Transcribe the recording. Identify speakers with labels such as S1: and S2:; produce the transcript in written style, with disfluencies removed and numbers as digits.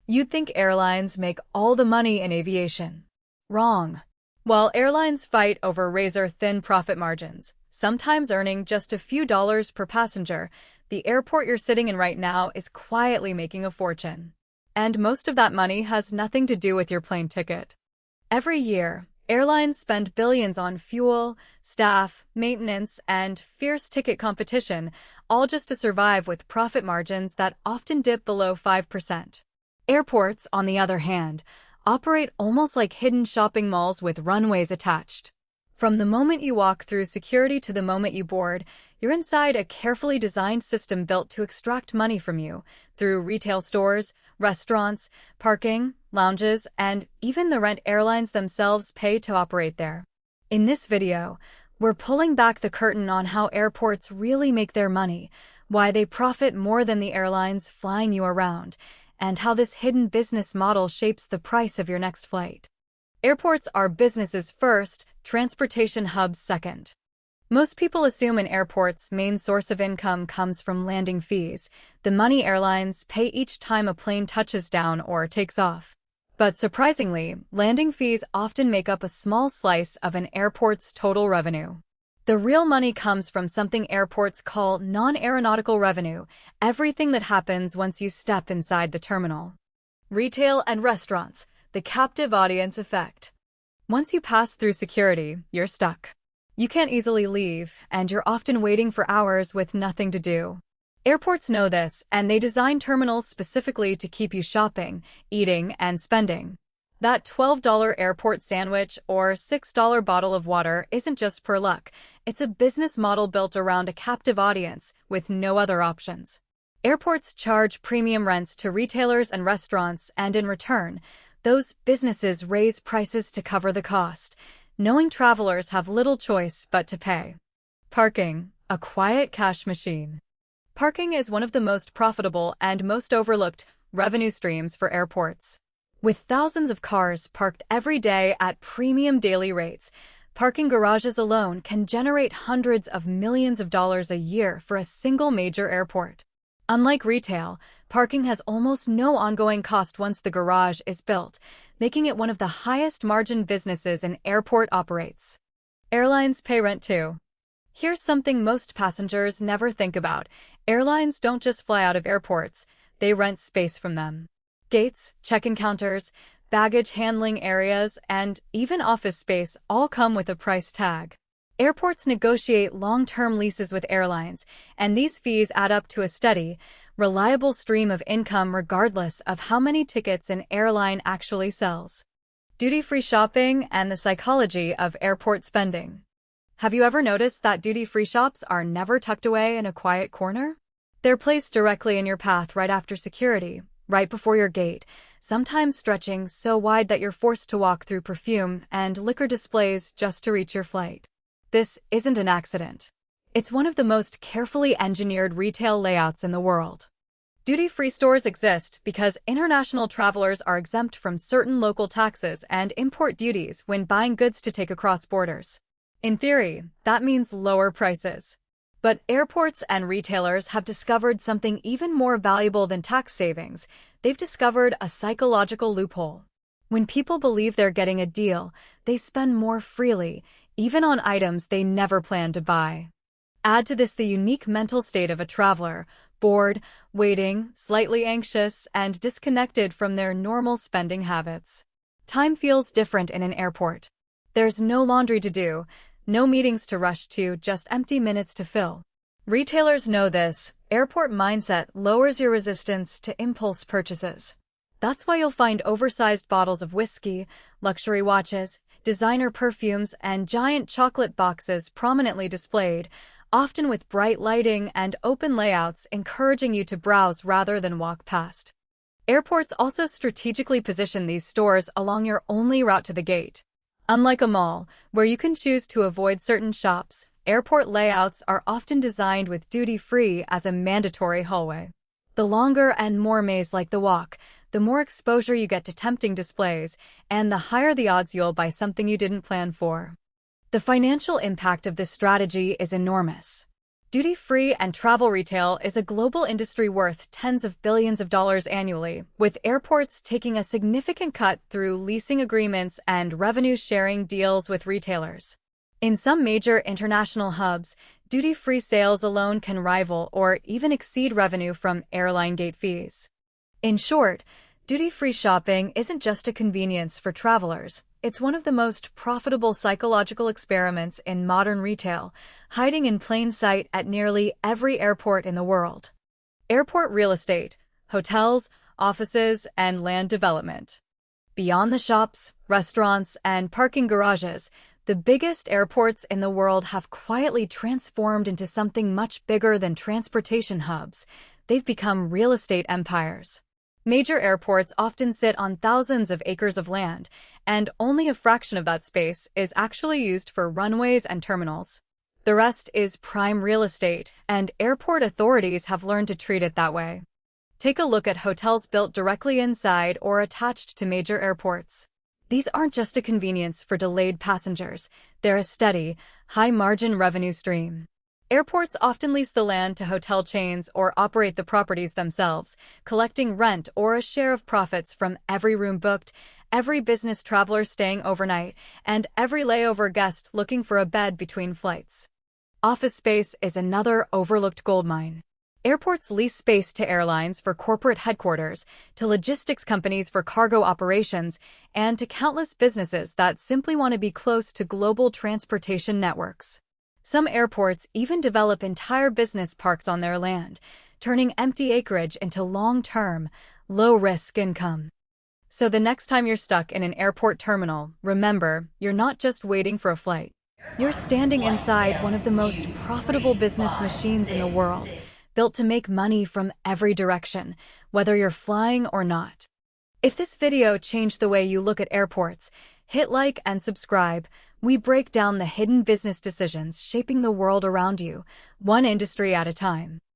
S1: You'd think airlines make all the money in aviation. Wrong. While airlines fight over razor-thin profit margins, sometimes earning just a few dollars per passenger, the airport you're sitting in right now is quietly making a fortune. And most of that money has nothing to do with your plane ticket. Every year, airlines spend billions on fuel, staff, maintenance, and fierce ticket competition, all just to survive with profit margins that often dip below 5%. Airports, on the other hand, operate almost like hidden shopping malls with runways attached. From the moment you walk through security to the moment you board, you're inside a carefully designed system built to extract money from you through retail stores, restaurants, parking, lounges, and even the rent airlines themselves pay to operate there. In this video, we're pulling back the curtain on how airports really make their money, why they profit more than the airlines flying you around, and how this hidden business model shapes the price of your next flight. Airports are businesses first, transportation hubs second. Most people assume an airport's main source of income comes from landing fees, the money airlines pay each time a plane touches down or takes off. But surprisingly, landing fees often make up a small slice of an airport's total revenue. The real money comes from something airports call non-aeronautical revenue, everything that happens once you step inside the terminal. Retail and restaurants, the captive audience effect. Once you pass through security, you're stuck. You can't easily leave, and you're often waiting for hours with nothing to do. Airports know this, and they design terminals specifically to keep you shopping, eating, and spending. That $12 airport sandwich or $6 bottle of water isn't just pure luck. It's a business model built around a captive audience with no other options. Airports charge premium rents to retailers and restaurants, and in return, those businesses raise prices to cover the cost, knowing travelers have little choice but to pay. Parking, a quiet cash machine. Parking is one of the most profitable and most overlooked revenue streams for airports. With thousands of cars parked every day at premium daily rates, parking garages alone can generate hundreds of millions of dollars a year for a single major airport. Unlike retail, parking has almost no ongoing cost once the garage is built, making it one of the highest margin businesses an airport operates. Airlines pay rent too. Here's something most passengers never think about. Airlines don't just fly out of airports, they rent space from them. Gates, check-in counters, baggage handling areas, and even office space all come with a price tag. Airports negotiate long-term leases with airlines, and these fees add up to a steady, reliable stream of income regardless of how many tickets an airline actually sells. Duty-free shopping and the psychology of airport spending. Have you ever noticed that duty-free shops are never tucked away in a quiet corner? They're placed directly in your path right after security, right before your gate, sometimes stretching so wide that you're forced to walk through perfume and liquor displays just to reach your flight. This isn't an accident. It's one of the most carefully engineered retail layouts in the world. Duty-free stores exist because international travelers are exempt from certain local taxes and import duties when buying goods to take across borders. In theory, that means lower prices. But airports and retailers have discovered something even more valuable than tax savings. They've discovered a psychological loophole. When people believe they're getting a deal, they spend more freely, even on items they never planned to buy. Add to this the unique mental state of a traveler, bored, waiting, slightly anxious, and disconnected from their normal spending habits. Time feels different in an airport. There's no laundry to do, no meetings to rush to, just empty minutes to fill. Retailers know this. Airport mindset lowers your resistance to impulse purchases. That's why you'll find oversized bottles of whiskey, luxury watches, designer perfumes, and giant chocolate boxes prominently displayed, often with bright lighting and open layouts encouraging you to browse rather than walk past. Airports also strategically position these stores along your only route to the gate. Unlike a mall, where you can choose to avoid certain shops, airport layouts are often designed with duty-free as a mandatory hallway. The longer and more maze-like the walk, the more exposure you get to tempting displays, and the higher the odds you'll buy something you didn't plan for. The financial impact of this strategy is enormous. Duty-free and travel retail is a global industry worth tens of billions of dollars annually, with airports taking a significant cut through leasing agreements and revenue-sharing deals with retailers. In some major international hubs, duty-free sales alone can rival or even exceed revenue from airline gate fees. In short, duty-free shopping isn't just a convenience for travelers. It's one of the most profitable psychological experiments in modern retail, hiding in plain sight at nearly every airport in the world. Airport real estate, hotels, offices, and land development. Beyond the shops, restaurants, and parking garages, the biggest airports in the world have quietly transformed into something much bigger than transportation hubs. They've become real estate empires. Major airports often sit on thousands of acres of land, and only a fraction of that space is actually used for runways and terminals. The rest is prime real estate, and airport authorities have learned to treat it that way. Take a look at hotels built directly inside or attached to major airports. These aren't just a convenience for delayed passengers, they're a steady, high-margin revenue stream. Airports often lease the land to hotel chains or operate the properties themselves, collecting rent or a share of profits from every room booked, every business traveler staying overnight, and every layover guest looking for a bed between flights. Office space is another overlooked goldmine. Airports lease space to airlines for corporate headquarters, to logistics companies for cargo operations, and to countless businesses that simply want to be close to global transportation networks. Some airports even develop entire business parks on their land, turning empty acreage into long-term, low-risk income. So the next time you're stuck in an airport terminal, remember, you're not just waiting for a flight. You're standing inside one of the most profitable business machines in the world, built to make money from every direction, whether you're flying or not. If this video changed the way you look at airports, hit like and subscribe. We break down the hidden business decisions shaping the world around you, one industry at a time.